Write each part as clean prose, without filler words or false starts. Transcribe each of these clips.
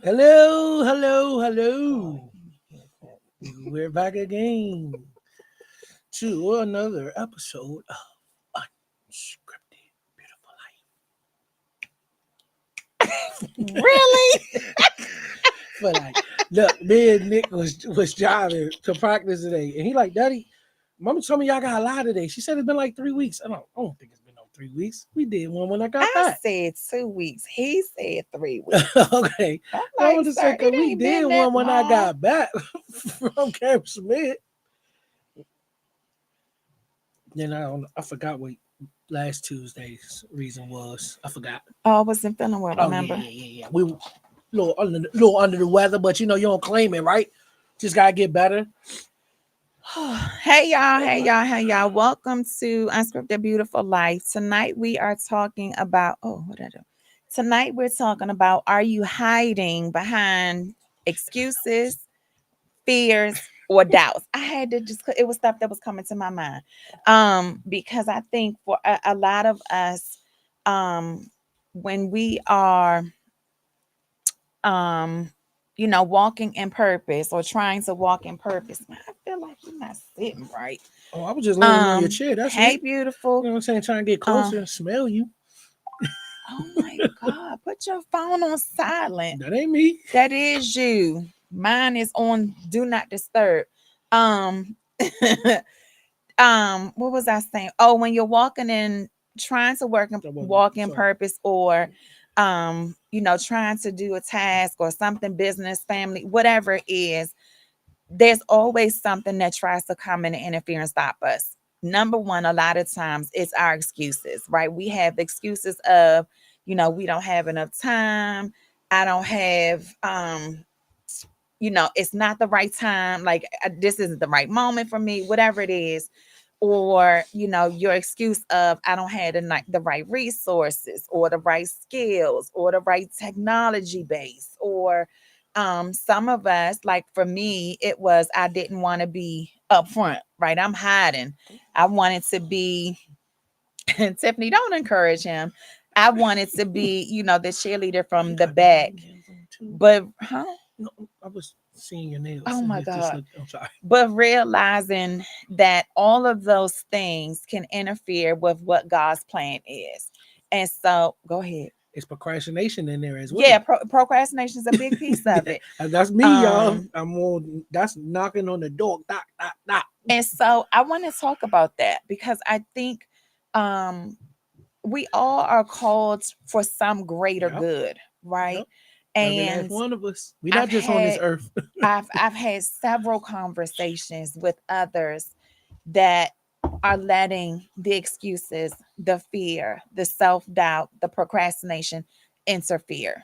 Hello, hello, hello. We're back again to another episode of Unscripted Beautiful Really? Life. But look, me and Nick was driving to practice today, and he like, Daddy, Mama told me y'all got a lot today. She said it's been like 3 weeks. I don't think it's been no 3 weeks. We did one when I got I back. said 2 weeks. He said 3 weeks. Okay. I'm I like, want to sir, say, because it we ain't did been that one when I long. got back from Camp Smith. Then I forgot what last Tuesday's reason was. I forgot. Oh, I wasn't feeling well, Oh yeah, remember? yeah, yeah, yeah. We were little under the weather, but you don't claim it, right? Just gotta get better. Hey, y'all. Hey, y'all. Hey, y'all. Welcome to Unscripted Beautiful Life. Tonight, we are talking about, what did I do? Tonight, we're talking about, are you hiding behind excuses, fears, or doubts? I had to just, it was stuff that was coming to my mind. Because I think for a lot of us, when we are um walking in purpose or trying to walk in purpose. Man, I feel like you're not sitting right. Oh, I was just leaning on your chair. That's Hey, it. beautiful. You know what I'm saying? Trying to get closer and smell you. Oh my God, put your phone on silent. That ain't me. That is you. Mine is on do not disturb. um what was I saying? Oh, when you're walking in, trying to walk in Sorry. purpose, or trying to do a task or something, business, family, whatever it is, there's always something that tries to come in and interfere and stop us. Number one, a lot of times it's our excuses, right? We have excuses of, we don't have enough time. I don't have, it's not the right time. Like, this isn't the right moment for me, whatever it is. Or, your excuse of, I don't have the right resources or the right skills or the right technology base, or some of us, like for me, it was, I didn't want to be upfront, right? I'm hiding. I wanted to be, and Tiffany, don't encourage him. I wanted to be, the cheerleader from the back. But No, I was seeing your nails. oh And my it just God. looked, I'm sorry. But realizing that all of those things can interfere with what God's plan is. And so go ahead. It's procrastination in there as Yeah, well. procrastination is a big piece of it. That's me, y'all. Um, I'm on. That's knocking on the door. Knock, knock, knock. and so I want to talk about that because I think um we all are called for some greater Yep, good, right? yep. Every last And one of us. We're I've not just on this had earth. I've had several conversations with others that are letting the excuses, the fear, the self-doubt, the procrastination interfere.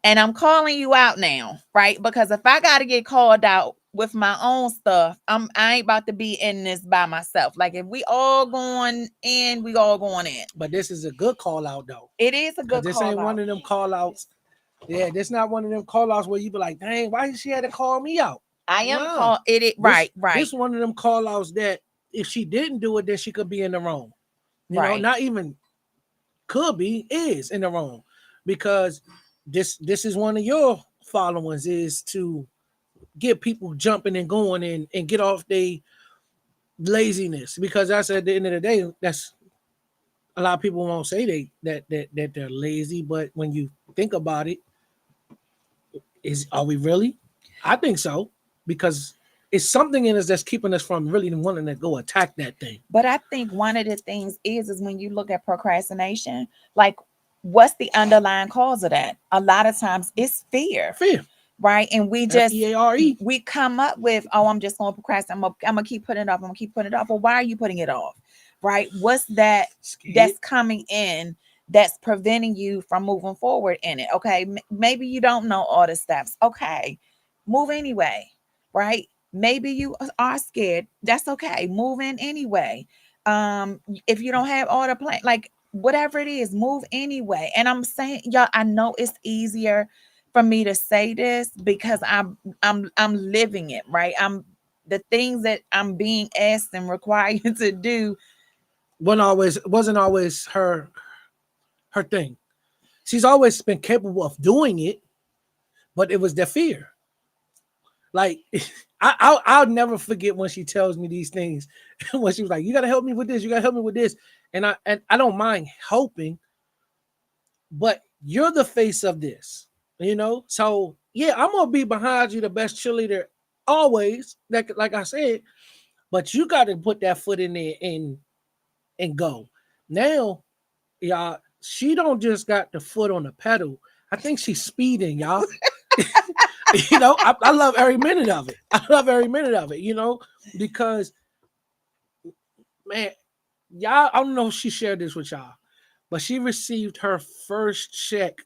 And I'm calling you out now, right? Because if I got to get called out with my own stuff, I ain't about to be in this by myself. Like, if we all going in, we all going in. But this is a good call out though, It is a because good this call ain't one out. of them call outs. Yeah, this not one of them call outs where you be like, dang, why did she had to call me out? I am Nah, called it this right, right, this one of them call outs that if she didn't do it, then she could be in the wrong. right. Not even could be, is in the wrong, because this is one of your followings, is to get people jumping and going and get off their laziness, because that's at the end of the day, that's a lot of people won't say that they're lazy, but when you think about it, are we really? I think so, because it's something in us that's keeping us from really wanting to go attack that thing. But I think one of the things is when you look at procrastination, like, what's the underlying cause of that? A lot of times it's fear, Fear. right? And Feare. we come up with, oh, I'm just going to procrastinate. I'm gonna keep putting it off. I'm gonna keep putting it off. Well, why are you putting it off, right? What's that Scared. that's coming in that's preventing you from moving forward in it? Okay, maybe you don't know all the steps. Okay, move anyway, right? Maybe you are scared. That's okay. Move in anyway. If you don't have all the plan, like whatever it is, move anyway. And I'm saying, y'all, I know it's easier for me to say this because I'm living it, right? I'm the things that I'm being asked and required to do. Wasn't always her thing. She's always been capable of doing it, but it was their fear. Like I'll never forget when she tells me these things. When she was like, "You gotta help me with this. You gotta help me with this," and I don't mind helping, but you're the face of this, you know. So yeah, I'm gonna be behind you, the best cheerleader always. Like I said, but you got to put that foot in there and go. Now, y'all, she don't just got the foot on the pedal. I think she's speeding, y'all. You know, I love every minute of it. I love every minute of it, you know, because man, y'all, I don't know if she shared this with y'all, but she received her first check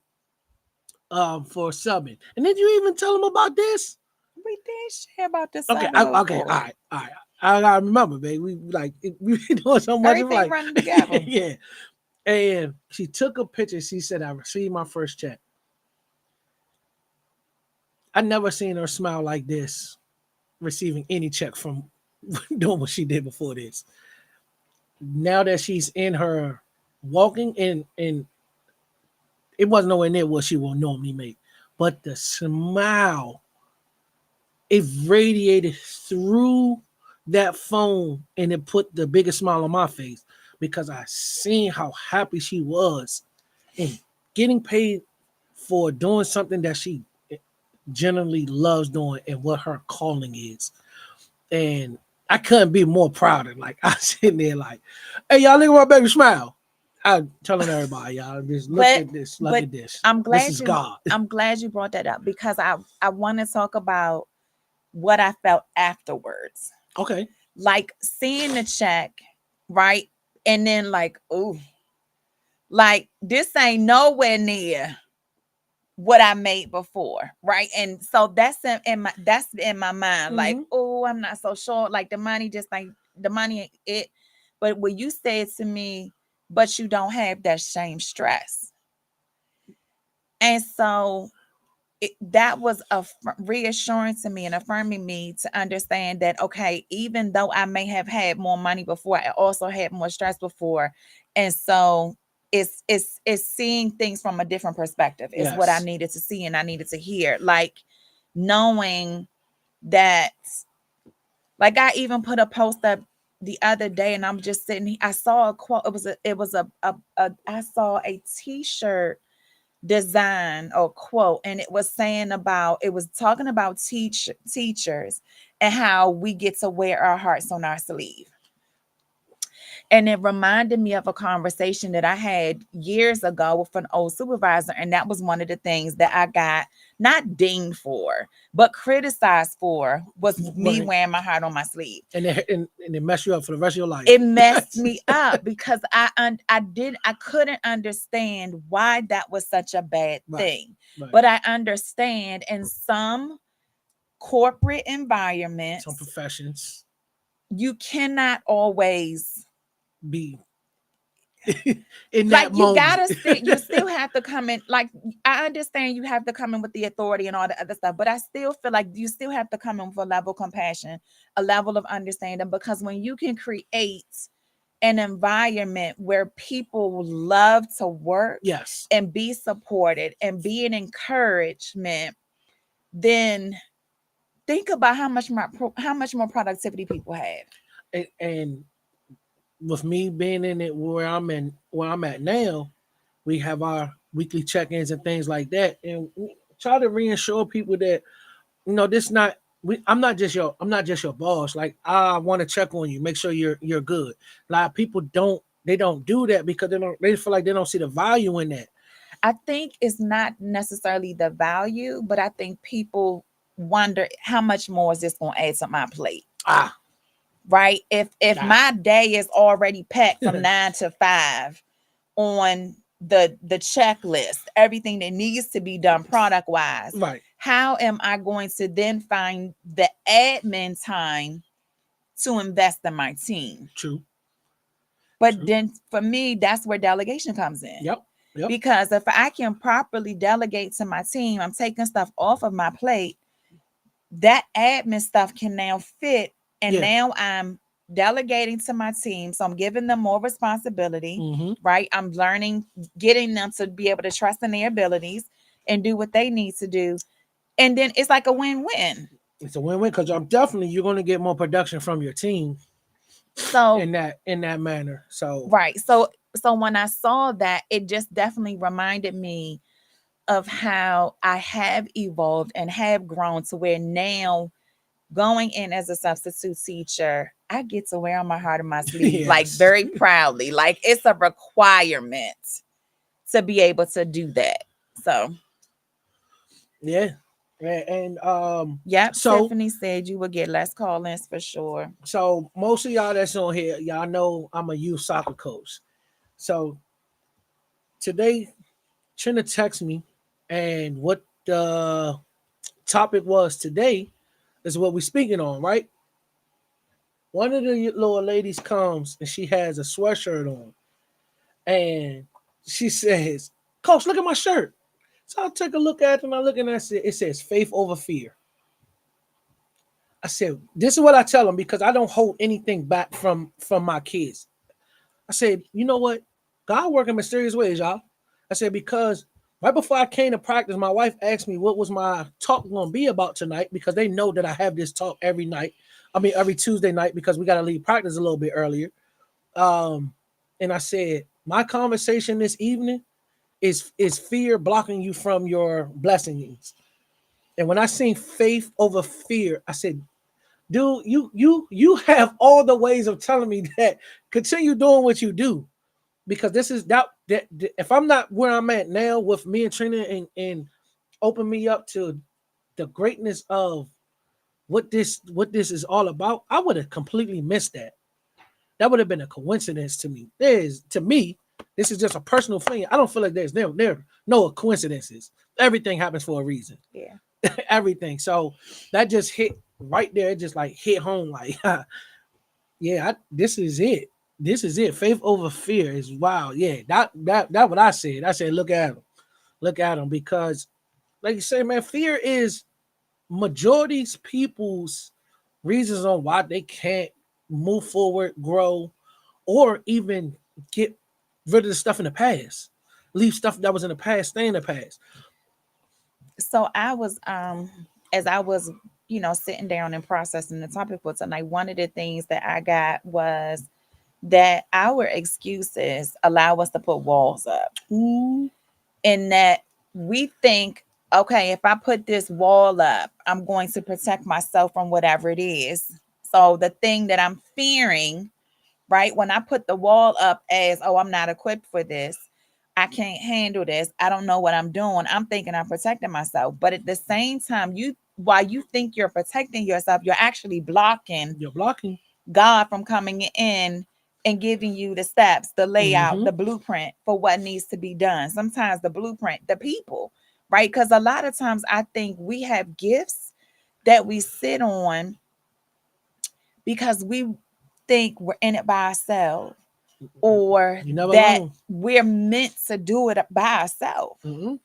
for subbing. And did you even tell them about this? We did share about the Okay, subbing okay, before. all right. I gotta remember, baby. We like we been doing so much. Of Everything like, running together. yeah. And she took a picture. She said, "I received my first check." I never seen her smile like this, receiving any check from doing what she did before this. Now that she's in her walking and it wasn't nowhere near what she will normally make, but the smile, it radiated through that phone and it put the biggest smile on my face because I seen how happy she was and getting paid for doing something that she generally loves doing and what her calling is. And I couldn't be more prouder. Like I sitting there like, hey y'all, look at my baby smile. I'm telling everybody, y'all, just look But at this, look but at this. I'm This glad is God. you brought that up because I want to talk about what I felt afterwards. Okay. Like seeing the check, right? And then like, ooh, like this ain't nowhere near what I made before, right? And so that's in my mind, like, Mm-hmm. oh, I'm not so sure. Like the money, just like the money ain't it. But when you said to me, but you don't have that shame stress. And so that was reassuring to me and affirming me to understand that okay, even though I may have had more money before, I also had more stress before, and so it's seeing things from a different perspective is what I Yes. needed to see and I needed to hear, like knowing that, like I even put a post up the other day and I'm just sitting I saw a quote. It was a I saw a t-shirt design or quote, and it was saying about, it was talking about teachers and how we get to wear our hearts on our sleeve. And it reminded me of a conversation that I had years ago with an old supervisor. And that was one of the things that I got not dinged for, but criticized for, was me Right. wearing my heart on my sleeve. And it mess you up for the rest of your life. It messed me up because I couldn't understand why that was such a bad Right. thing. Right. But I understand in some corporate Some environments professions you cannot always, be in like that you moment. gotta still, you still have to come in, like I understand you have to come in with the authority and all the other stuff, but I still feel like you still have to come in with a level of compassion, a level of understanding, because when you can create an environment where people love to work Yes. and be supported and be an encouragement, then think about how much more productivity people have. And with me being in it where I'm at now, we have our weekly check-ins and things like that. And we try to reassure people that, you know, this not I'm not just your boss. Like I want to check on you, make sure you're good. A lot of people don't do that because they feel like they don't see the value in that. I think it's not necessarily the value, but I think people wonder how much more is this going to add to my plate, Ah, right? If ah. my day is already packed from 9 to 5 on the checklist, everything that needs to be done product wise, Right. how am I going to then find the admin time to invest in my team? True. But True. then for me, that's where delegation comes in. Yep. Yep. Because if I can properly delegate to my team, I'm taking stuff off of my plate. That admin stuff can now fit. And Yeah. now I'm delegating to my team. So I'm giving them more responsibility, Mm-hmm. right? I'm learning, getting them to be able to trust in their abilities and do what they need to do. And then it's like a win-win. It's a win-win because I'm definitely you're going to get more production from your team So in that manner. So right. So when I saw that, it just definitely reminded me of how I have evolved and have grown to where now going in as a substitute teacher, I get to wear on my heart and my sleeve, like yes, very proudly. Like it's a requirement to be able to do that. So, yeah, and yep, so Tiffany said you would get less call-ins for sure. so most of y'all that's on here, y'all know I'm a youth soccer coach. So today, Trina texted me, and what the topic was today is what we're speaking on, right? One of the little ladies comes and she has a sweatshirt on, and she says, "Coach, look at my shirt." So I take a look at it and I look and I said, "It says faith over fear." I said, "This is what I tell them because I don't hold anything back from my kids." I said, "You know what? God work in mysterious ways, y'all." I said because right before I came to practice, my wife asked me what was my talk going to be about tonight because they know that I have this talk every night. I mean, every Tuesday night because we got to leave practice a little bit earlier. Um, and I said, my conversation this evening is fear blocking you from your blessings. And when I seen faith over fear, I said, dude, you have all the ways of telling me that continue doing what you do because this is that if I'm not where I'm at now with me and Trina and open me up to the greatness of what this is all about, I would have completely missed that. That would have been a coincidence to me. There's to me, this is just a personal thing. I don't feel like there no coincidences. Everything happens for a reason. Yeah. Everything. So that just hit right there. It just like hit home. Like, yeah, this is it. This is it. Faith over fear is wow. Yeah, that what I said. I said, look at him, because, like you say, man, fear is majority's people's reasons on why they can't move forward, grow, or even get rid of the stuff in the past. Leave stuff that was in the past, stay in the past. So I was as I was, sitting down and processing the topic for tonight, one of the things that I got was that our excuses allow us to put walls up. Ooh, In that we think, okay, if I put this wall up, I'm going to protect myself from whatever it is. So the thing that I'm fearing, right, when I put the wall up as, oh, I'm not equipped for this, I can't handle this, I don't know what I'm doing, I'm thinking I'm protecting myself. But at the same time, while you think you're protecting yourself, you're actually blocking you're blocking. God from coming in and giving you the steps, the layout, Mm-hmm. the blueprint for what needs to be done. Sometimes the blueprint, the people, right? Because a lot of times I think we have gifts that we sit on because we think we're in it by ourselves, or You never that alone. we're meant to do it by ourselves. Mm-hmm.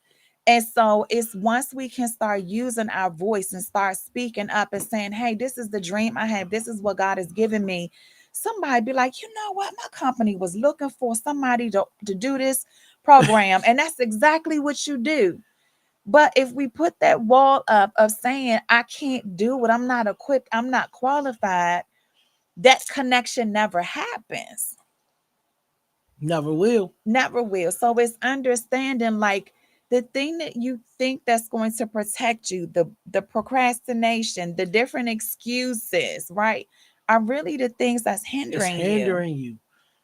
And so it's once we can start using our voice and start speaking up and saying, hey, this is the dream I have. This is what God has given me. Somebody be like, you know what? My company was looking for somebody to do this program. And that's exactly what you do. But if we put that wall up of saying, I can't do it, I'm not equipped, I'm not qualified, that connection never happens. Never will. Never will. So it's understanding, like, the thing that you think that's going to protect you, the procrastination, the different excuses, right, are really the things that's It's hindering you. hindering you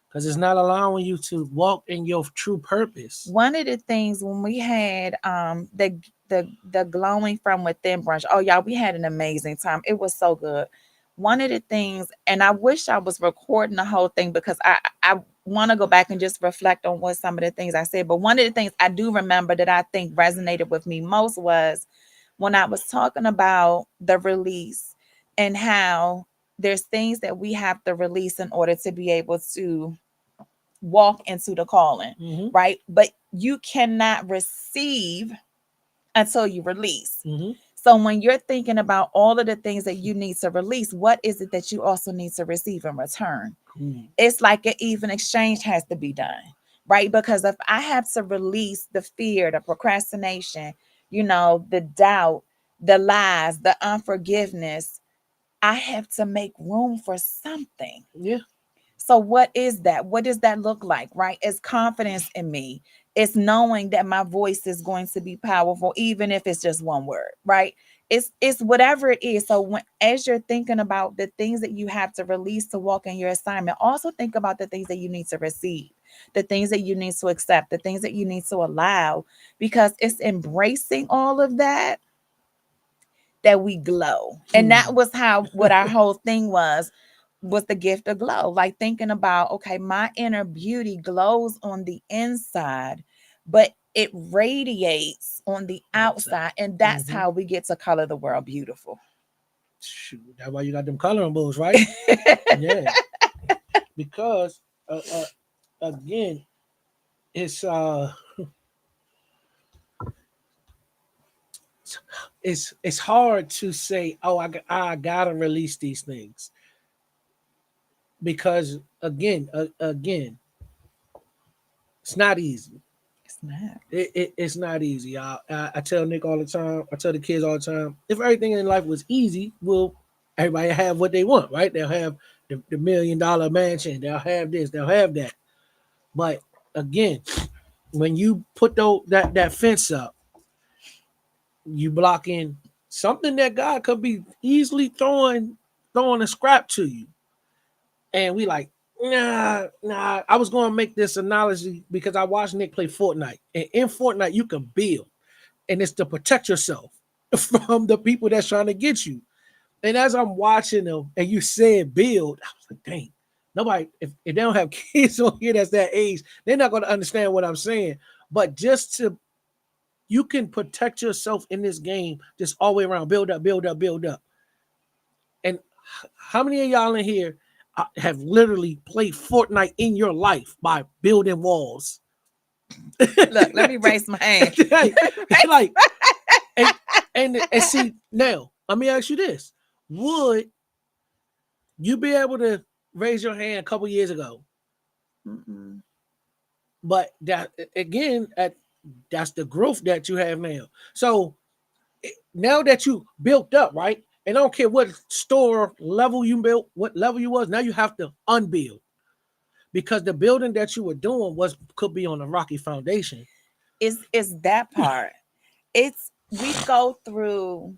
because it's not allowing you to walk in your true purpose. One of the things when we had the glowing from within brunch, oh y'all, we had an amazing time. It was so good. One of the things, and I wish I was recording the whole thing because I want to go back and just reflect on what some of the things I said. But one of the things I do remember that I think resonated with me most was when I was talking about the release and how there's things that we have to release in order to be able to walk into the calling, Mm-hmm. right? But you cannot receive until you release. Mm-hmm. So when you're thinking about all of the things that you need to release, what is it that you also need to receive in return? Cool. It's like an even exchange has to be done, right? Because if I have to release the fear, the procrastination, the doubt, the lies, the unforgiveness, I have to make room for something. Yeah. So what is that? What does that look like, right? It's confidence in me. It's knowing that my voice is going to be powerful, even if it's just one word, right? It's whatever it is. So as you're thinking about the things that you have to release to walk in your assignment, also think about the things that you need to receive, the things that you need to accept, the things that you need to allow, because it's embracing all of that we glow. And that was what our whole thing was the gift of glow. Like thinking about, okay, my inner beauty glows on the inside, but it radiates on the outside. And that's how we get to color the world beautiful. Shoot, that's why you got them coloring books, right? Yeah. Because again, it's it's hard to say, oh, I gotta release these things, because again, it's not easy. It's not. It's not easy. I tell Nick all the time. I tell the kids all the time. If everything in life was easy, will everybody have what they want, right? They'll have the $1 million mansion. They'll have this. They'll have that. But again, when you put that fence up, you blocking something that God could be easily throwing a scrap to you. And we like, nah. I was going to make this analogy because I watched Nick play Fortnite. And in Fortnite, you can build. And it's to protect yourself from the people that's trying to get you. And as I'm watching them, and you said build, I was like, dang, nobody, if they don't have kids on here that's that age, they're not going to understand what I'm saying. But you can protect yourself in this game just all the way around. Build up, build up, build up. And how many of y'all in here have literally played Fortnite in your life by building walls? Look, let me raise my hand. like, and see, now, let me ask you this. Would you be able to raise your hand a couple years ago? Mm-mm. But that, again, that's the growth that you have now. So now that you built up, right? And I don't care what store level you built, what level you was, now you have to unbuild, because the building that you were doing could be on a rocky foundation. It's that part. We go through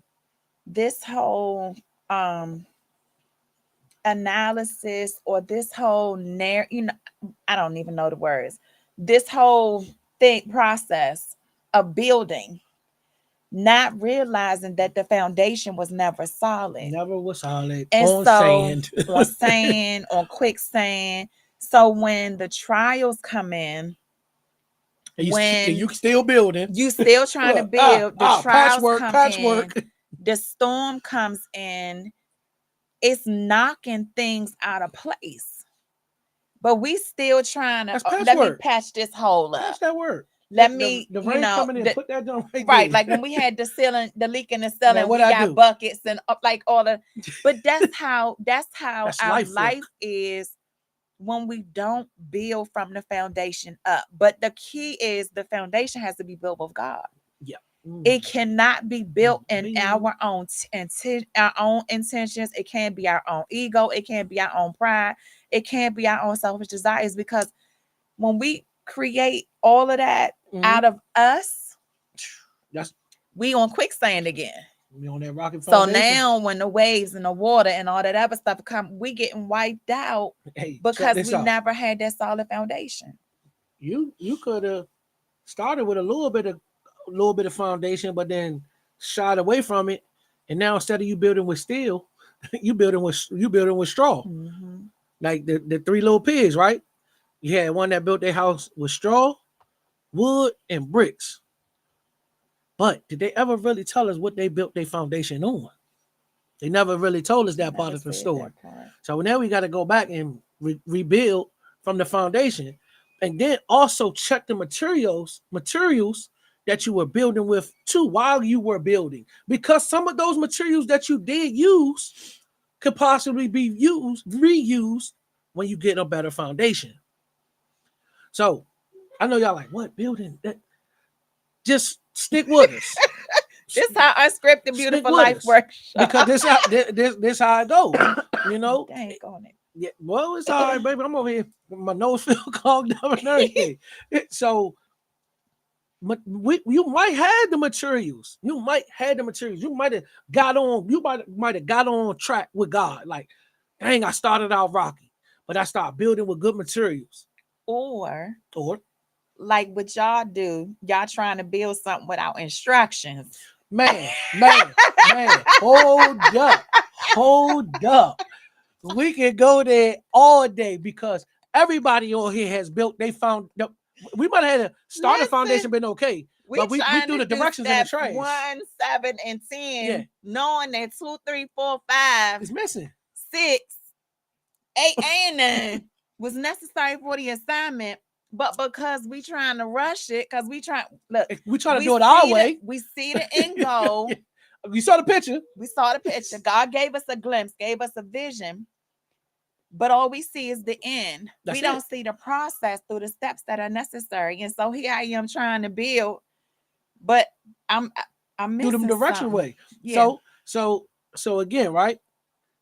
this whole analysis, or this whole I don't even know the words. This whole process of building, not realizing that the foundation was never solid. Never was solid. And On so sand. on sand, on quicksand. So when the trials come in, when you still building, you still trying to look, build, the trials come patchwork. in, the storm comes in, it's knocking things out of place. But we still trying to, That's let me patchwork. patch this hole up. Patch that word. Let me, the rain coming in, put that down right right, there. like when we had the leak in the ceiling, Man, we got buckets and like all the, but that's how That's our life life is when we don't build from the foundation up. But the key is the foundation has to be built with God. Yeah. It cannot be built in our own intentions. It can't be our own ego. It can't be our own pride. It can't be our own selfish desires, because when we create all of that out of us, we on quicksand again. We on that rocket foundation. So now when the waves and the water and all that other stuff come, we getting wiped out because we never had that solid foundation. You could have started with a little bit of foundation, but then shied away from it. And now instead of you building with steel, you building with straw. Mm-hmm. Like the three little pigs, right? You had one that built their house with straw, wood, and bricks. But did they ever really tell us what they built their foundation on? They never really told us that part of the story. So now we got to go back and rebuild from the foundation, and then also check the materials that you were building with too while you were building, because some of those materials that you did use could possibly be reused when you get a better foundation. So I know y'all like, what building that? Just stick with us. This how unscripted Stick beautiful with life us, works. because this how it goes. You know, Dang on it. yeah. Well, it's all right, baby. I'm over here. My nose feel clogged up and everything. So, you might have the materials. You might have the materials. You might have got on. You might have got on track with God. Like, dang, I started out rocky, but I started building with good materials. Or Or like what y'all do, y'all trying to build something without instructions. man, hold up. We can go there all day because everybody on here has built. They found. We might have had a starter foundation, been okay, but we trying threw to the do directions in the steps trash. 1, 7, and 10, Yeah. knowing that 2, 3, 4, 5, It's missing. 6, 8, and 9 was necessary for the assignment. But because we trying to rush it, because we try to do it our way. We see the end goal. You saw the picture. We saw the picture. God gave us a glimpse, gave us a vision. But all we see is the end. We don't see the process through the steps that are necessary. And so here I am trying to build, but I'm missing through the direction something. way. Yeah. So again, right?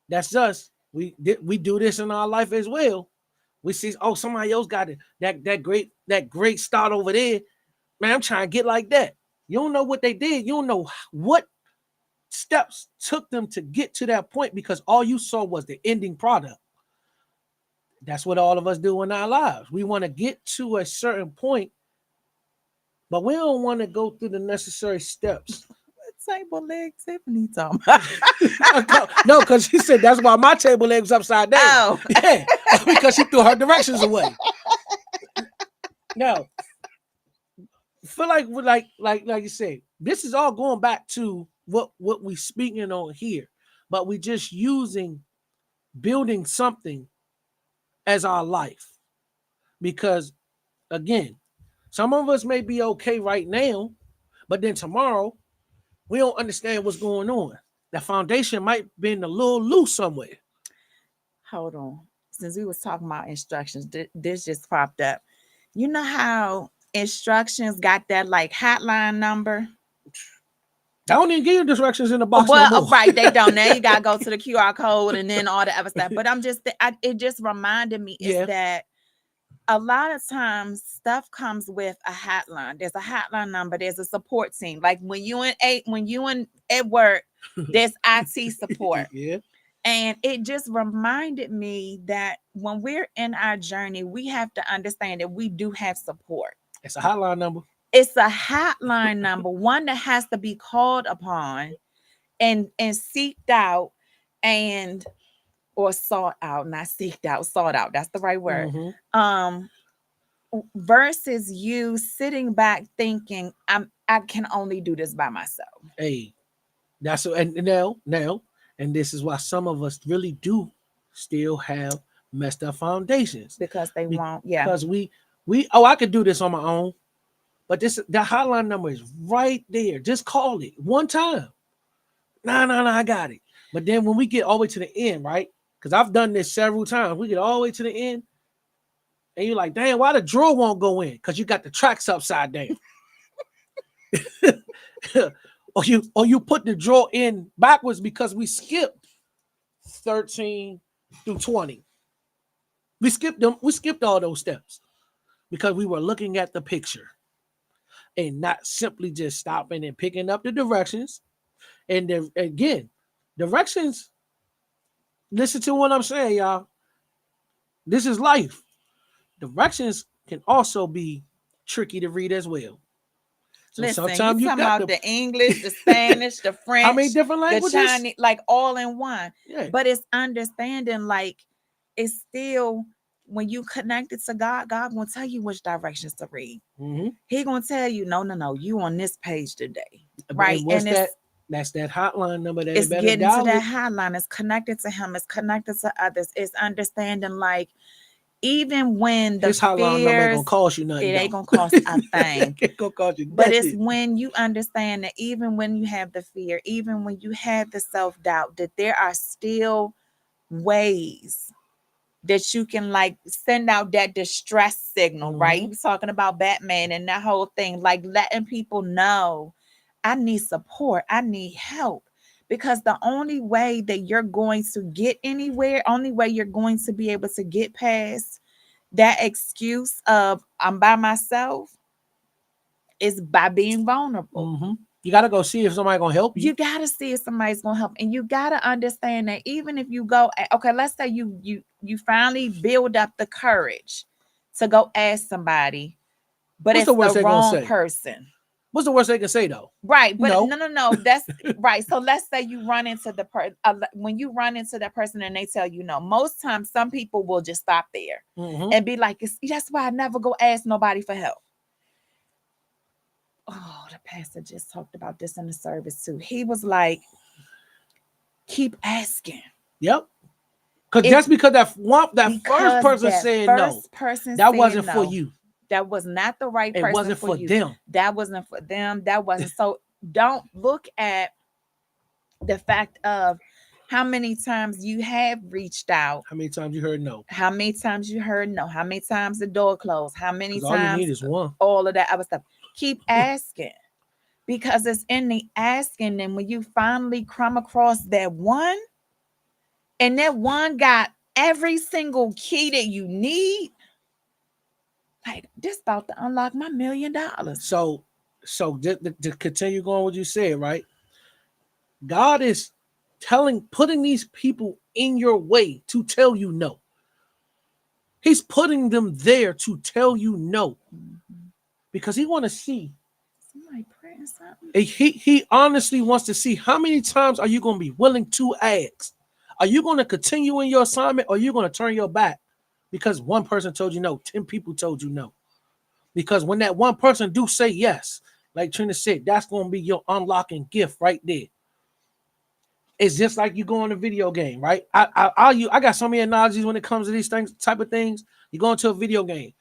That's us. We do this in our life as well. We see, oh, somebody else got it. That great start over there. Man, I'm trying to get like that. You don't know what they did. You don't know what steps took them to get to that point, because all you saw was the ending product. That's what all of us do in our lives. We want to get to a certain point, but we don't want to go through the necessary steps. What table leg Tiffany talking No, because she said that's why my table leg was upside down. Oh. Yeah, because she threw her directions away. No, feel like you said, this is all going back to what we speaking on here, but we just using building something as our life, because again, some of us may be okay right now, but then tomorrow we don't understand what's going on. The foundation might be a little loose somewhere. Hold on. Since we was talking about instructions, this just popped up. You know how instructions got that like hotline number? I don't even give you directions in the box Well, no more. right, they don't. Now you gotta go to the QR code and then all the other stuff. But I'm just, it just reminded me is that a lot of times stuff comes with a hotline. There's a hotline number. There's a support team. Like when you at work, there's IT support. Yeah. And it just reminded me that when we're in our journey, we have to understand that we do have support. It's a hotline number. It's a hotline number, one that has to be called upon and seeked out and or sought out, not seeked out, sought out. That's the right word. Mm-hmm. Versus you sitting back thinking, I can only do this by myself. Hey, that's and now, and this is why some of us really do still have messed up foundations, because they won't. Yeah, because we I could do this on my own, but the hotline number is right there. Just call it one time. No, I got it. But then when we get all the way to the end, right? Because I've done this several times. We get all the way to the end, and you're like, damn, why the drawer won't go in? Because you got the tracks upside down. or you put the drawer in backwards because we skipped 13 through 20. We skipped them. We skipped all those steps because we were looking at the picture and not simply just stopping and picking up the directions. And then again, directions, listen to what I'm saying, y'all. This is life. Directions can also be tricky to read as well. So listen, sometimes you talking about the English, the Spanish, the French, how many different languages? The Chinese, like all in one. Yeah. But it's understanding, like it's still when you connect it to God, God gonna tell you which directions to read. Mm-hmm. He gonna tell you, no, you on this page today, right? And that's that hotline number that it's better getting dial to that it. hotline. It's connected to him. It's connected to others. It's understanding like even when the His hotline number ain't gonna fears, cost you nothing it ain't though. gonna cost a thing. It gonna cost you But it's nothing. when you understand that even when you have the fear, even when you have the self-doubt, that there are still ways that you can like send out that distress signal, right? You Mhm. was talking about Batman and that whole thing, like letting people know I need support, I need help. Because the only way that you're going to get anywhere, only way you're going to be able to get past that excuse of I'm by myself is by being vulnerable. Mhm. You gotta go see if somebody gonna help you. You gotta see if somebody's gonna help, and you gotta understand that even if you go, okay, let's say you finally build up the courage to go ask somebody, but What's the it's the worst they gonna wrong say? person. What's the worst they can say though? Right, but No. no, that's right. So let's say you run into the when you run into that person and they tell you no. Most times, some people will just stop there Mhm. and be like, "That's why I never go ask nobody for help." Oh, the pastor just talked about this in the service too. He was like, "Keep asking." Yep. Cause If just because that first because person that said no, first person that said wasn't for no, you. that was not the right It person wasn't for for you. them. That wasn't for them. That wasn't. So don't look at the fact of how many times you have reached out, How many times you heard no? how many times you heard no, how many times the door closed, how many Because all you need times is one. all of that other stuff. Keep asking, because it's in the asking. And when you finally come across that one, and that one got every single key that you need, like this about to unlock my $1,000,000. So to continue going what you said, right? God is putting these people in your way to tell you no. He's putting them there to tell you no Mhm. because he want to see. Somebody praying something. He honestly wants to see how many times are you going to be willing to ask. Are you going to continue in your assignment or are you going to turn your back because one person told you no, 10 people told you no? Because when that one person do say yes, like Trina said, that's going to be your unlocking gift right there. It's just like you go on a video game, right? I got so many analogies when it comes to these things, type of things. You go into a video game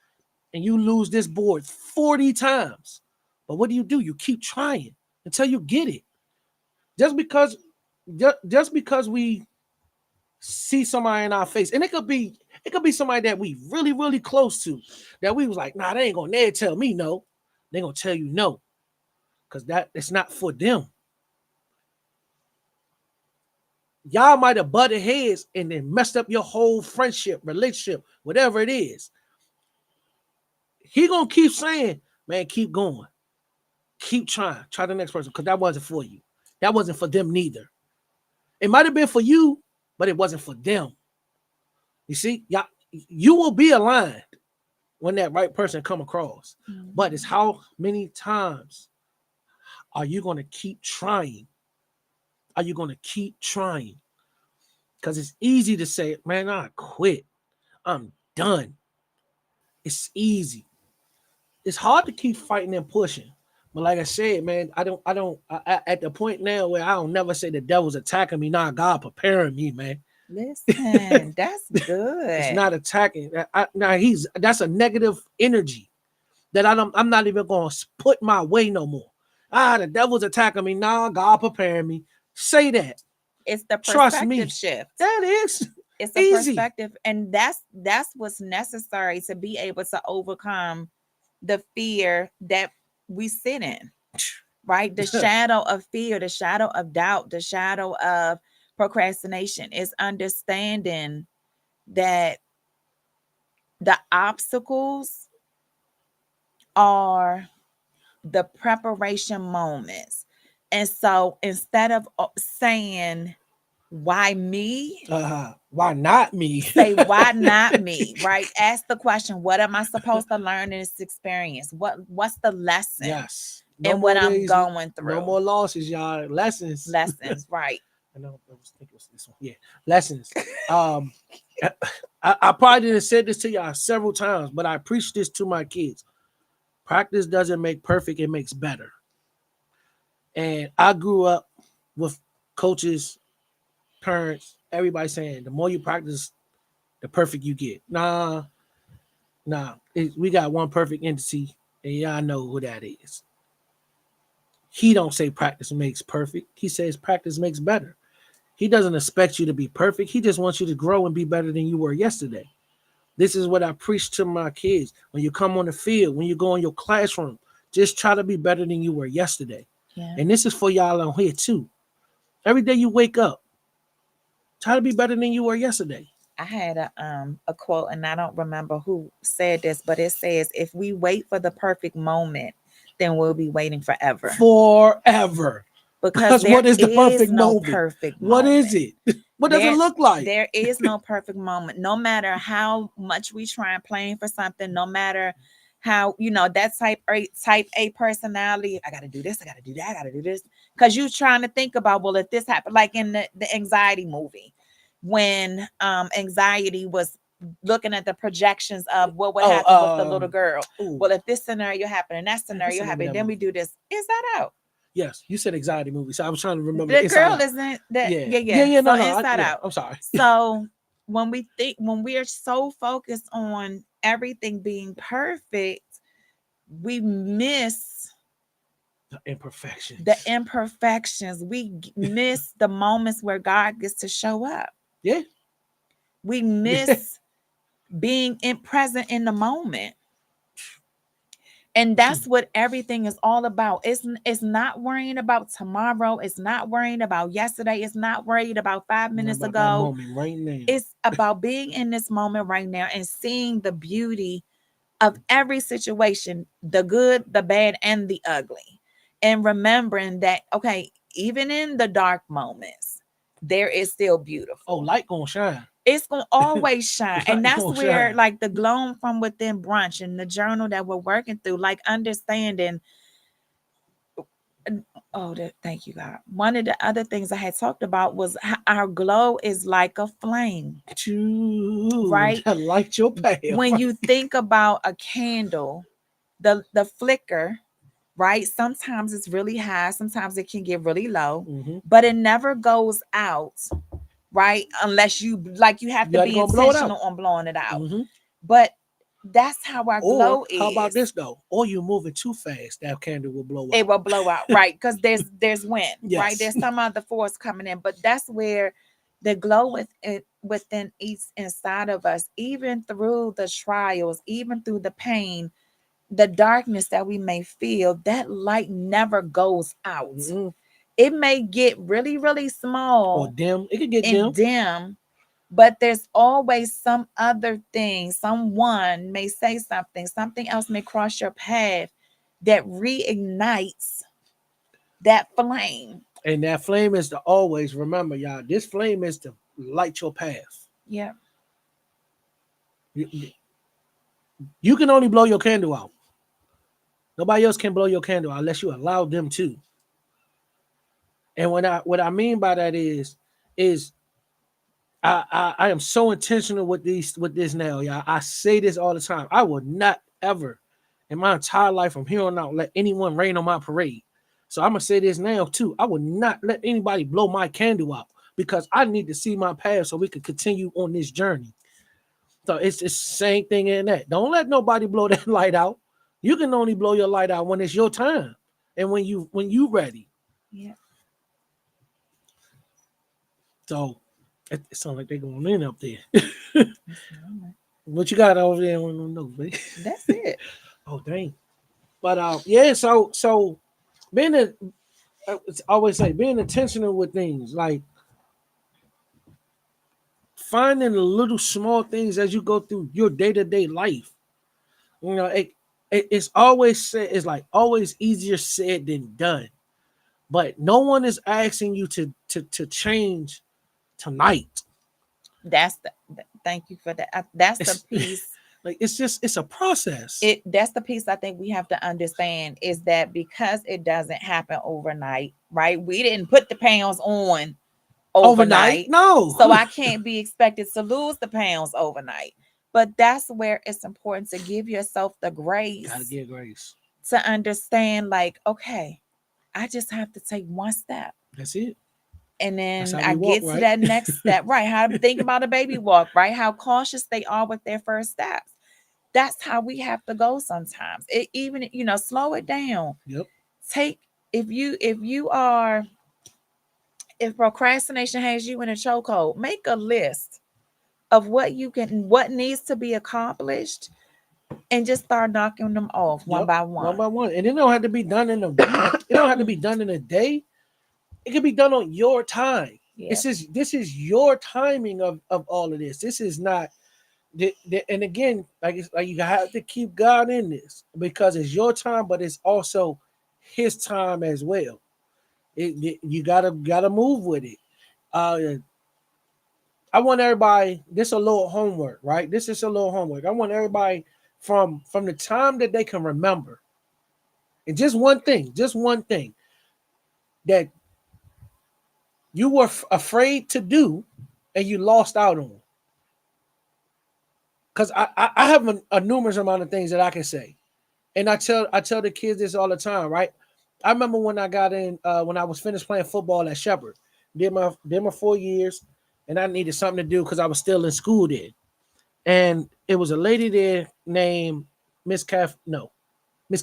and you lose this board 40 times. But what do? You keep trying until you get it. Just because just because we see somebody in our face, and it could be somebody that we really, really close to, that we was like, nah, they ain't gonna never tell me no. They gonna tell you no, because that it's not for them. Y'all might have butted heads and then messed up your whole friendship, relationship, whatever it is. He gonna keep saying, man, keep going. Keep trying. Try the next person because that wasn't for you. That wasn't for them neither. It might have been for you, but it wasn't for them. You see, y'all, you will be aligned when that right person come across. But it's Mhm. how many times are you going to keep trying? Are you going to keep trying? Because it's easy to say, man, I quit. I'm done. It's easy. It's hard to keep fighting and pushing. But like I said, man, at the point now where I don't never say the devil's attacking me. Nah, God preparing me, man. Listen, that's It's good. not attacking. That's a negative energy that I'm not even going to put my way no more. The devil's attacking me. Nah, God preparing me. Say that. It's the Trust perspective me. shift. That is It's a easy. perspective, and that's what's necessary to be able to overcome the fear that we sit in, right? The shadow of fear, the shadow of doubt, the shadow of procrastination is understanding that the obstacles are the preparation moments. And so instead of saying, why me? Why not me? Say, why not me? Right? Ask the question, what am I supposed to learn in this experience? What's the lesson Yes. No in what more I'm days. going No through? more losses, y'all. Lessons. Lessons, right? I know. I was thinking it was this one. Yeah. Lessons. Um, I probably didn't say this to y'all several times, but I preach this to my kids. Practice doesn't make perfect; it makes better. And I grew up with coaches, parents, everybody saying the more you practice, the perfect you get. Nah, Nah, we got one perfect entity, and y'all know who that is. He don't say practice makes perfect. He says practice makes better. He doesn't expect you to be perfect. He just wants you to grow and be better than you were yesterday. This is what I preach to my kids. When you come on the field, when you go in your classroom, just try to be better than you were yesterday. Yeah. And this is for y'all on here too. Every day you wake up, try to be better than you were yesterday. I had a quote, and I don't remember who said this, but it says, "If we wait for the perfect moment, then we'll be waiting forever." Forever. Because Because there what is the is perfect no moment? perfect What is moment. it? What does it There look like? there is no perfect moment. No matter how much we try and plan for something, no matter how, that type A personality, I gotta do this, I gotta do that, I gotta do this. Because you're trying to think about, well, if this happened, like in the anxiety movie, when anxiety was looking at the projections of what would Oh, happen with the little girl. ooh, Well, if this scenario happened and that man, what's scenario the name of happened, that then we movie? do this. Inside Out. Yes, you said anxiety movie, so I was trying to remember The Inside girl Out. isn't that, Yeah, yeah, yeah, yeah. yeah. So No, no, Inside yeah. Out. I'm sorry. So when we are so focused on everything being perfect, we miss The the imperfections. imperfections. We miss the moments where God gets to show up. Yeah, We yeah. miss being present in the moment. And that's what everything is all about. It's not worrying about tomorrow. It's not worrying about yesterday. It's not worried about 5 minutes About that ago. moment right now. It's about being in this moment right now and seeing the beauty of every situation, the good, the bad, and the ugly. And remembering that, okay, even in the dark moments, there is still Oh, beautiful. light gonna shine. It's gonna always shine. And Light that's gonna where, shine. like, the glowing from within brunch and the journal that we're working through, like understanding. Oh, thank you, God. One of the other things I had talked about was our glow is like a flame, To right? light your path. When you think about a candle, the flicker, right? Sometimes it's really high, sometimes it can get really low, Mm-hmm. but it never goes out, right? Unless you have You to had to be go and blow it out. intentional on blowing it out. Mm-hmm. But that's how our Or glow how about is. this though? Or you moving too fast, that candle will blow It out. will blow out, right? Because there's wind, right? Yes. There's some other force coming in, but that's where the glow within each inside of us, even through the trials, even through the pain, the darkness that we may feel, that light never goes out. Mm-hmm. It may get really, really Or small dim. It could get and dim. dim, but there's always some other thing. Someone may say something, something else may cross your path that reignites that flame. And that flame is to always remember, y'all. This flame is to light your path. Yeah. You, you can only blow your candle out. Nobody else can blow your candle out unless you allow them to. And what I mean by that is I am so intentional with this now, y'all. I say this all the time. I will not ever in my entire life from here on out let anyone rain on my parade. So I'm gonna say this now too. I will not let anybody blow my candle out because I need to see my path so we can continue on this journey. So it's the same thing in that. Don't let nobody blow that light out. You can only blow your light out when it's your time and when you ready. Yeah. So it sounds like they're going in up there. That's normal. What you got over there on the notes, baby? That's it. Oh dang. But yeah, so being a it's always say being intentional with things, like finding the little small things as you go through your day-to-day life. You know, it's always said it's like always easier said than done. But no one is asking you to change tonight. Thank you for that. That's the It's piece. like it's a process. That's the piece I think we have to understand, is that because it doesn't happen overnight, right? We didn't put the pounds on Overnight? overnight. No. So I can't be expected to lose the pounds overnight. But that's where it's important to give yourself the Gotta grace give grace. to understand, like, okay, I just have to take one step. That's it. And That's then how I we walk, get to right? that next step, right? How to think about a baby walk, right? How cautious they are with their first steps. That's how we have to go sometimes. It even, slow it down. Yep. Take if you are if procrastination has you in a chokehold, make a list of what needs to be accomplished and just start knocking them off one Yep. by One one. by one. And it don't have to be done in a week. It don't have to be done in a day. It can be done on your time. Yeah. This is your timing of all of this. This is not and again, like you have to keep God in this because it's your time, but it's also His time as well. You gotta move with it. Uh, I want everybody. This a little homework, right? This is a little homework. I want everybody from the time that they can remember, and just one thing that you were afraid to do, and you lost out on. Because I have a numerous amount of things that I can say. And I tell the kids this all the time, right? I remember when I got in when I was finished playing football at Shepherd, did my 4 years, and I needed something to do because I was still in school then. And it was a lady there named Miss Kathy. Miss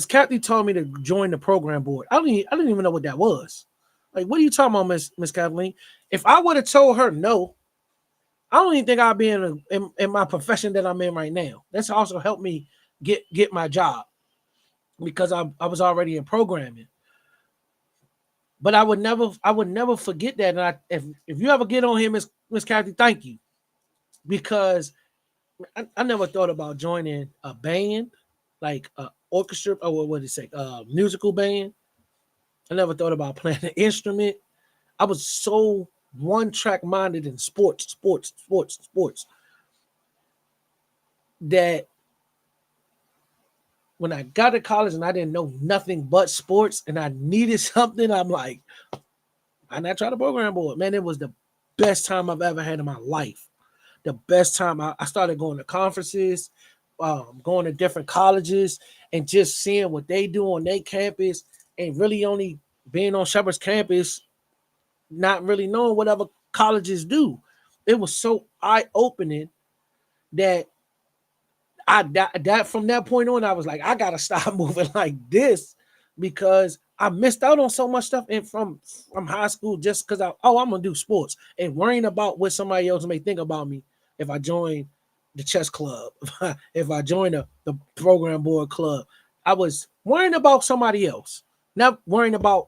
Kathy told me to join the program board. I didn't even know what that was. Like, what are you talking about, Miss Kathleen? If I would have told her no, I don't even think I'd be in my profession that I'm in right now. That's also helped me get my job because I was already in programming. But I would never forget that. And if you ever get on here, Miss Kathy, thank you because I never thought about joining a band like a orchestra or what did it say, musical band. I never thought about playing an instrument. I was so one track minded in sports that when I got to college and I didn't know nothing but sports and I needed something, I'm like, and I tried the program board. Man, it was the best time I've ever had in my life. The best time. I started going to conferences, going to different colleges, and just seeing what they do on their campus, and really only being on Shepherd's campus, not really knowing what other colleges do. It was so eye opening that that from that point on, I was like, I gotta stop moving like this because I missed out on so much stuff from high school just because I'm gonna do sports and worrying about what somebody else may think about me if I join the chess club, if I join the program board club. I was worrying about somebody else, not worrying about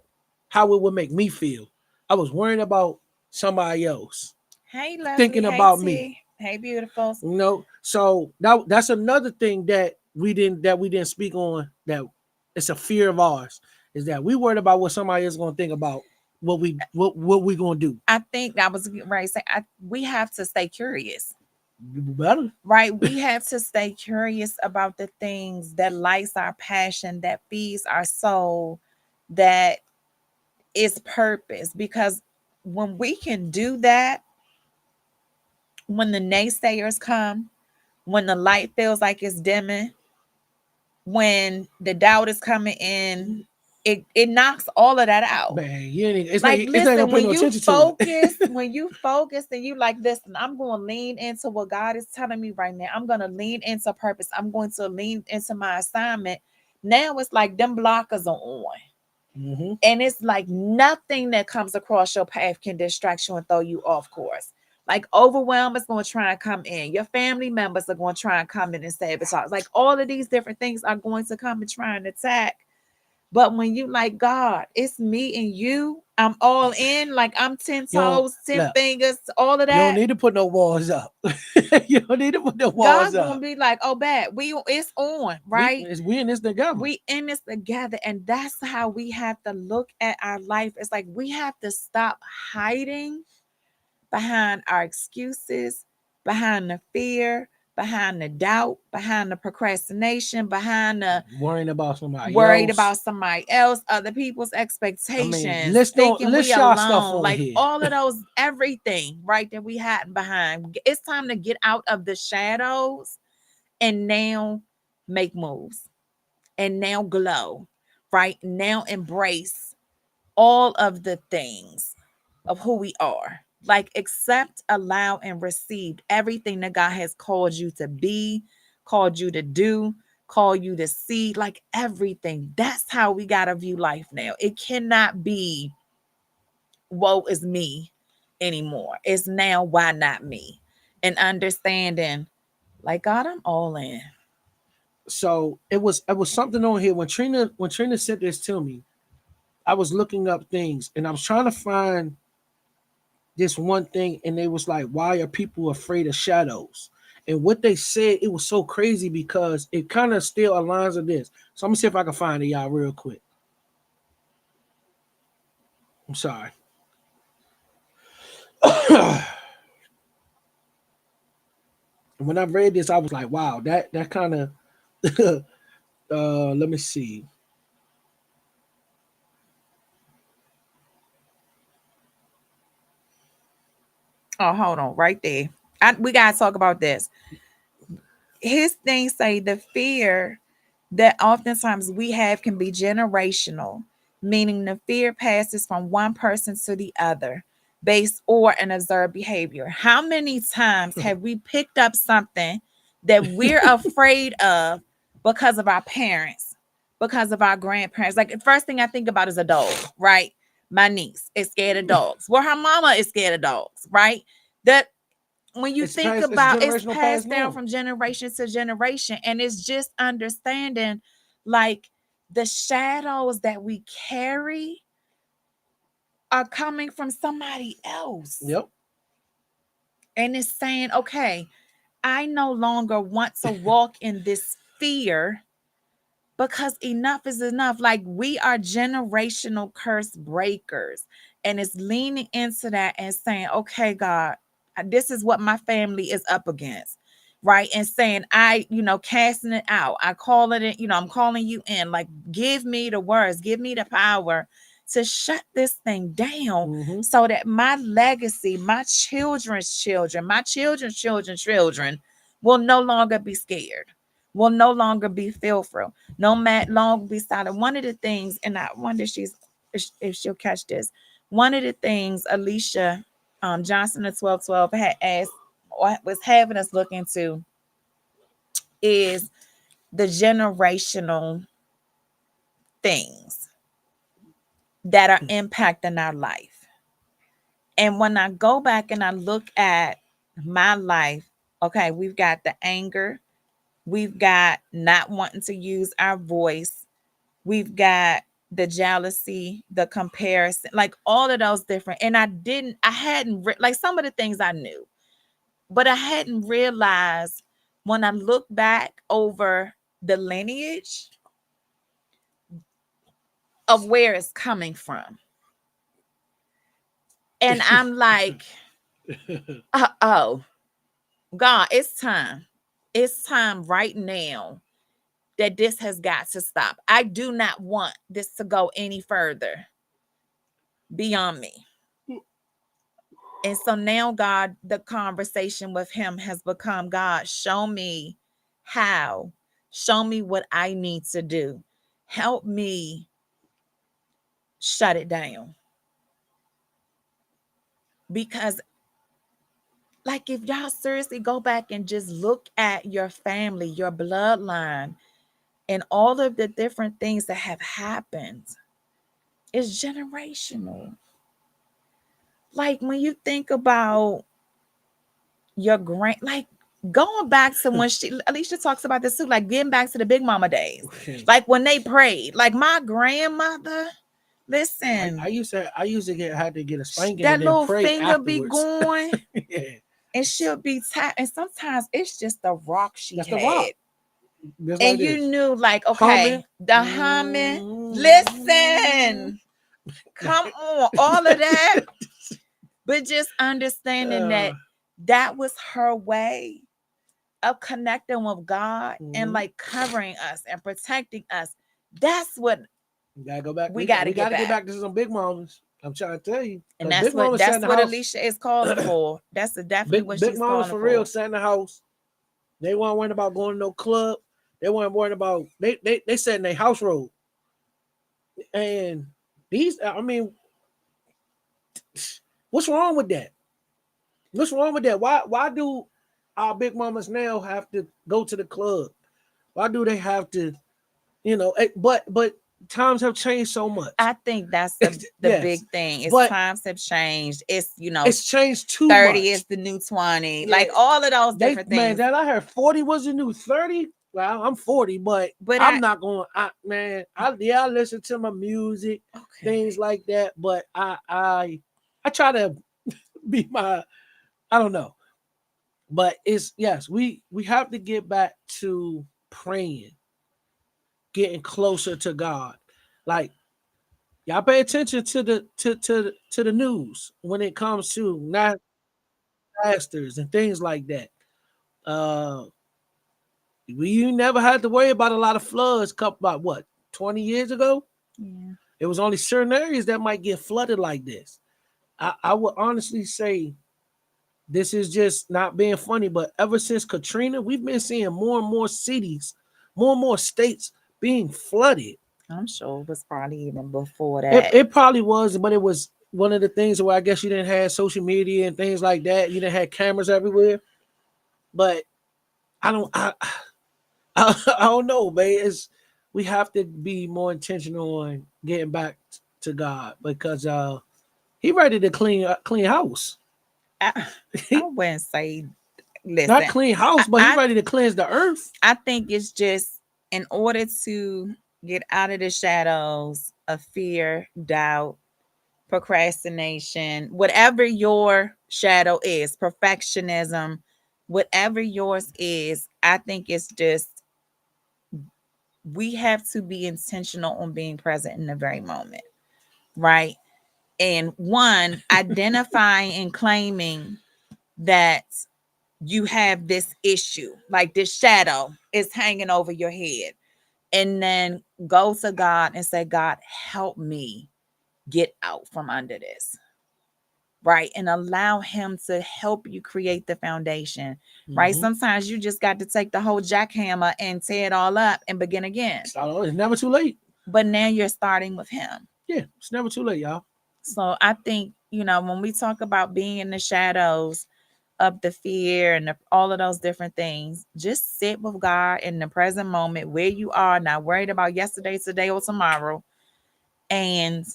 how it would make me feel. I was worrying about somebody else, Hey, lovely. thinking Hey, about me. T. Hey, beautifuls. So that's another thing that we didn't speak on. That it's a fear of ours is that we worried about what somebody is going to think about what we going to do. I think I was getting ready to say, we have to stay curious, Better. right? We have to stay curious about the things that lights our passion, that feeds our soul, that is purpose. Because when we can do that, when the naysayers come, when the light feels like it's dimming, when the doubt is coming in, it knocks all of that out. Man, Like, it's not gonna listen, pay no attention to it. when you focus and you like, listen, I'm going to lean into what God is telling me right now. I'm going to lean into purpose. I'm going to lean into my assignment. Now it's like them blockers are on. Mm-hmm. And it's like nothing that comes across your path can distract you and throw you off course. Like, overwhelm is going to try and come in. Your family members are going to try and come in and sabotage. Like, all of these different things are going to come and try and attack. But when you like, God, it's me and you, I'm all in, like I'm 10 You don't toes, 10 look. fingers, all of You don't that. need to put no walls up. You don't need to put no walls God gonna up. be like, oh, bad, it's on, right? We in this together. We in this together. And that's how we have to look at our life. It's like we have to stop hiding behind our excuses, behind the fear, behind the doubt, behind the procrastination, behind the Worrying about somebody worried else. about somebody else, other people's I mean, expectations, thinking we list y'all stuff alone, on like here. all of those, everything, right, that we had behind. It's time to get out of the shadows and now make moves and now glow, right? Now embrace all of the things of who we are. Like accept, allow, and receive everything that God has called you to be, called you to do, called you to see, like everything. That's how we gotta view life now. It cannot be woe is me anymore. It's now why not me? And understanding, like God, I'm all in. So it was something on here when Trina sent this to me. I was looking up things and I was trying to find this one thing, and they was like, why are people afraid of shadows? And what they said, it was so crazy because it kind of still aligns with this. So I'm gonna see if I can find it, y'all, real quick. I'm sorry. When I read this, I was like, wow, that kind of let me see. Oh, hold on, right there. We gotta talk about this. His things say the fear that oftentimes we have can be generational, meaning the fear passes from one person to the other based or an observed behavior. How many times have we picked up something that we're afraid of because of our parents, because of our grandparents? Like the first thing I think about is a dog, right? My niece is scared of dogs. Well, her mama is scared of dogs, right? That when you think It's about, it's generational past passed down now. from generation to generation, and it's just understanding like the shadows that we carry are coming from somebody else, Yep. and it's saying, okay, I no longer want to walk in this fear because enough is enough. Like we are generational curse breakers, and it's leaning into that and saying, okay, God, this is what my family is up against, right? And saying, casting it out, I call it in, I'm calling you in, like give me the words, give me the power to shut this thing down, Mm-hmm. so that my legacy, my children's children, my children's children's children will no longer be scared, will no longer be fearful, no longer be silent. One of the things, and I wonder if she'll catch this. One of the things Alicia Johnson of 1212 had asked, or was having us look into, is the generational things that are impacting our life. And when I go back and I look at my life, okay, we've got the anger, we've got not wanting to use our voice, we've got the jealousy, the comparison, like all of those different. And I hadn't like some of the things I knew, but I hadn't realized when I look back over the lineage of where it's coming from. And I'm like, oh, God, it's time. It's time right now that this has got to stop. I do not want this to go any further beyond me. And so now, God, the conversation with him has become, God, show me how, show me what I need to do. Help me shut it down. Because, like, if y'all seriously go back and just look at your family, your bloodline, and all of the different things that have happened, it's generational. Like, when you think about your like going back to when Alicia talks about this too, like getting back to the Big Mama days, like when they prayed, like my grandmother, I listen, used to had to get a spanking that and then little pray finger be afterwards. going, Yeah, and she'll be tapped, and sometimes it's just the rock she that's the had, rock. Just like and you this, knew, like, humming. okay, the humming, listen, come on, all of that, but just understanding that uh, that was her way of connecting with God and mhm. like covering us and protecting us. That's what We gotta go back. we got to We get gotta get back. back to some big mamas. I'm trying to tell you, And because big mamas sat in that's the what house. Alicia is calling for. That's definitely what Big she's mamas calling for real for. sat in the house. They weren't worried about going to no club. They weren't worried about they sat in their house robe. And these, I mean, what's wrong with that? What's wrong with that? Why do our big mamas now have to go to the club? Why do they have to, but times have changed so much. I think that's the Yes. big thing. Is But times have changed. It's it's changed too 30 much. is the new 20. Yeah. Like all of those They different man, things. that I heard 40 was the new 30. Well, I'm 40, but But I'm not going. I listen to my music, okay. things like that. But I try to be my. I don't know, but it's yes. We have to get back to praying, getting closer to God. Like y'all pay attention to the news when it comes to disasters and things like that. Uh, we never had to worry about a lot of floods. Couple about what 20 years ago, Yeah. it was only certain areas that might get flooded like this. I would honestly say this is just not being funny, but ever since Katrina, we've been seeing more and more cities, more and more states being flooded. I'm sure it was probably even before It, that. it probably was, but it was one of the things where I guess you didn't have social media and things like that. You didn't have cameras everywhere. But I don't I don't know, man. We have to be more intentional on getting back to God because he ready to clean house. I, I He, wouldn't say, not listen, clean I, house, but he I, ready to cleanse the earth. I think it's just in order to get out of the shadows of fear, doubt, procrastination, whatever your shadow is, perfectionism, whatever yours is, I think it's just we have to be intentional on being present in the very moment, right? And one, identifying and claiming that you have this issue, like this shadow is hanging over your head. And then go to God and say, God, help me get out from under this, right? And allow Him to help you create the foundation, right? Mm-hmm. Sometimes you just got to take the whole jackhammer and tear it all up and begin again. It's never too late. But now you're starting with Him. Yeah, it's never too late, y'all. So I think, when we talk about being in the shadows of the fear and all of those different things, just sit with God in the present moment where you are, not worried about yesterday, today, or tomorrow, and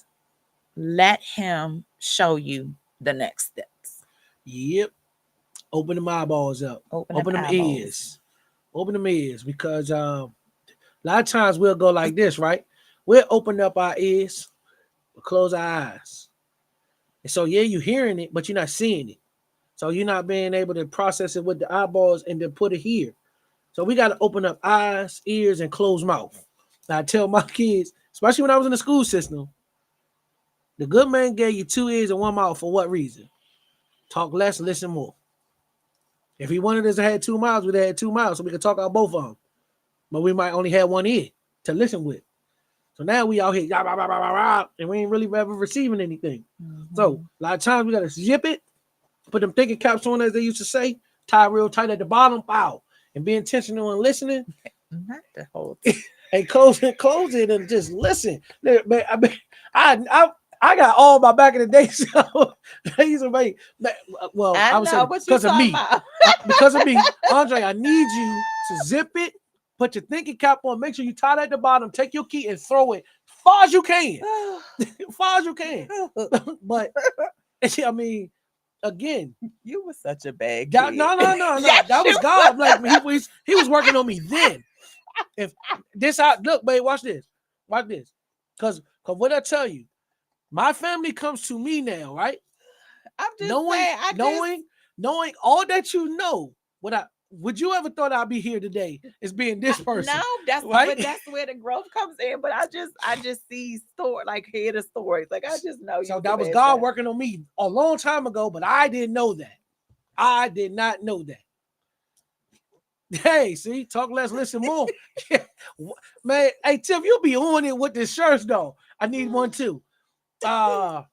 let Him show you the next steps. Yep. Open them eyeballs up. Open them Open them eyeballs. ears. Open them ears because a lot of times we'll go like this, right? We'll open up our ears, we'll close our eyes. And so yeah, you're hearing it, but you're not seeing it. So you're not being able to process it with the eyeballs and then put it here. So we got to open up eyes, ears, and close mouth. Now, I tell my kids, especially when I was in the school system, the good man gave you 2 ears and 1 mouth for what reason? Talk less, listen more. If he wanted us to have 2 mouths, we'd have had 2 mouths so we could talk out both of them. But we might only have 1 ear to listen with. So now we out here, rah, rah, rah, rah, rah, and we ain't really ever receiving anything. So Mhm. a lot of times we got to zip it, put them thinking caps on, as they used to say, tie real tight at the bottom, pow, and be intentional in listening. Not the whole And close it, and just listen. I got all my back in the day. So they used to make. Well, I I would say know what you're because of talking me, about. because of me, Andre. I need you to zip it, put your thinking cap on, make sure you tie that at the bottom, take your key and throw it far as you can, far as you can. But I mean, again, You were such a bad that kid. no. Yes, That you was God. Like he was working on me then. If this out, look, babe, watch this. Watch this. Cause what I tell you, my family comes to me now, right? I'm just Knowing, saying. knowing, knowing all that you know. What I would you ever thought I'd be here today as being this No, person, that's right? but that's where the growth comes in. But I just see story like hear the stories. Like I just know you So the that was bad God side. working on me a long time ago, but I didn't know that. I did not know that. Hey, see, talk less, listen more. Man, hey Tiff, you be on it with the shirts though. I need one too. Uh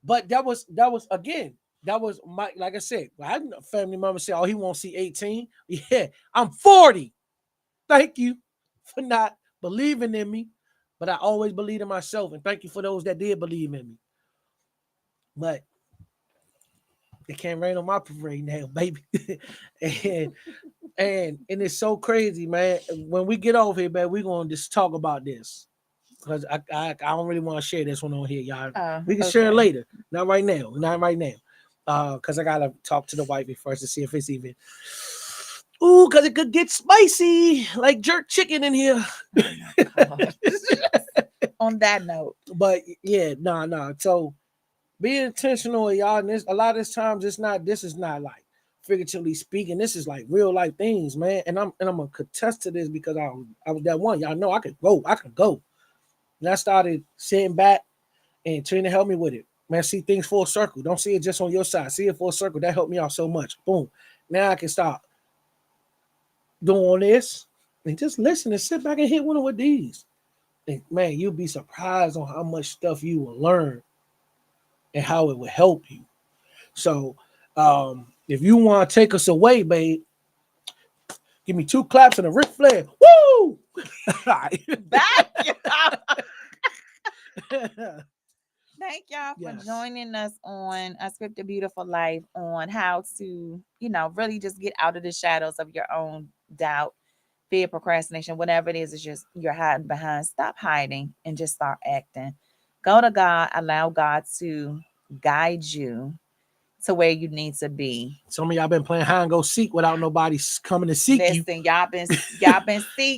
But that was again, that was my like I said, I had a family member say, "Oh, he won't see 18." Yeah, I'm 40. Thank you for not believing in me, but I always believed in myself, and thank you for those that did believe in me. But It can't rain on my parade now, baby. and and it's so crazy, man. When we get over here, man, we're gonna just talk about this. Because I don't really want to share this one on here, y'all. We can share it Okay. later. Not right now. Not right now. Because I gotta talk to the wifey first to see if it's even. Ooh, because it could get spicy, like jerk chicken in here. Oh my God. On that note, But yeah, nah. So be intentional, y'all. And this, a lot of this times, it's not. This is not like figuratively speaking. This is like real life things, man. And I'm gonna contest to this because I was that one. Y'all know I could go. I could go. And I started sitting back and trying to help me with it. Man, see things full circle. Don't see it just on your side. See it full circle. That helped me out so much. Boom. Now I can start doing this and just listen and sit back and hit one with these. And man, you'll be surprised on how much stuff you will learn and how it will help you. So if you want to take us away, babe, give me 2 claps and a Ric Flair. Woo! back. Thank y'all for Yes. joining us on Unscripted Beautiful Life on how to, really just get out of the shadows of your own doubt, fear, procrastination, whatever it is just you're hiding behind. Stop hiding and just start acting. Go to God, allow God to guide you to where you need to be. Some of y'all been playing hide and go seek without nobody coming to seek you. Listen, y'all been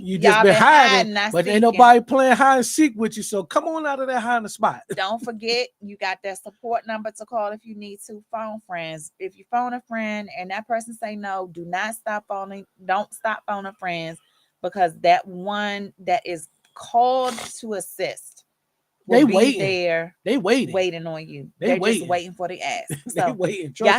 You just y'all been been hiding, hiding, not but ain't seeking. nobody playing hide and seek with you. So come on out of that hiding spot. Don't forget, you got that support number to call if you need to. Phone friends. If you phone a friend and that person say no, do not stop phoning. Don't stop phoning friends, because that one that is called to assist will They be waiting. there They waiting. waiting on you. They They're just waiting. waiting for the ask. They So waiting. y'all